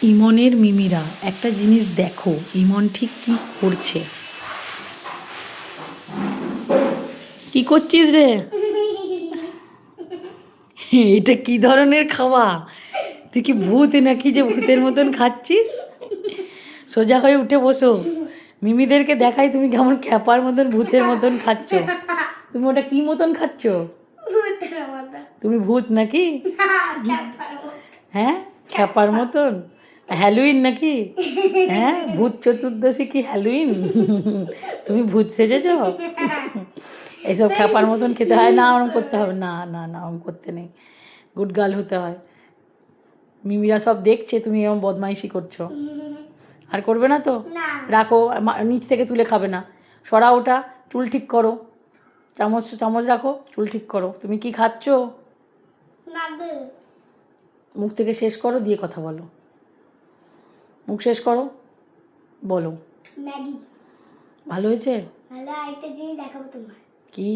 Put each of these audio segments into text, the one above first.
ইমনের মিমিরা একটা জিনিস দেখো, ইমন ঠিক কি করছে। কি করছিস রে? এটা কি ধরনের খাওয়া? তুই কি ভূত নাকি যে ভূতের মতন খাচ্ছিস? সোজা হয়ে উঠে বসো, মিমিদেরকে দেখাই তুমি কেমন খ্যাপার মতন ভূতের মতন খাচ্ছ। তুমি ওটা কি মতন খাচ্ছ? তুমি ভূত নাকি? হ্যাঁ, খ্যাপার মতন। হ্যালোইন নাকি? হ্যাঁ, ভূত চতুর্দশী কি হ্যালোইন? তুমি ভূত সেজেছ? এইসব খ্যাপার মতন খেতে হয় না, ওরম করতে হবে না, না না, ওরম করতে নেই, গুড গার্ল হতে হয়। মিমিরা সব দেখছে তুমি এরকম বদমাইশি করছো। আর করবে না তো? রাখো, নিচ থেকে তুলে খাবে না। সরা ওটা, চুল ঠিক করো, চামচ চামচ রাখো, চুল ঠিক করো। তুমি কি খাচ্ছ? মুখ থেকে শেষ করো, দিয়ে কথা বলো। মুখ শেষ করো, বলো। ম্যাগি ভালো হয়েছে? ভালো। একটা জিনিস দেখাবো তোমার। কি?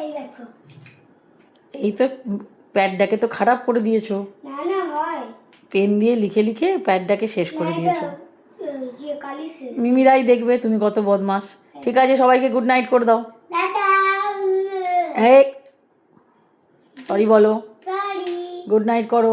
এই দেখো। এই তো প্যাডটাকে তো খারাপ করে দিয়েছো। না না, হয় পেন দিয়ে লিখে লিখে প্যাডটাকে শেষ করে দিয়েছো। কালি মিমিরাই দেখবে তুমি কত বদমাস। ঠিক আছে, সবাইকে গুড নাইট করে দাও। এই সরি বলো, সরি। গুড নাইট করো।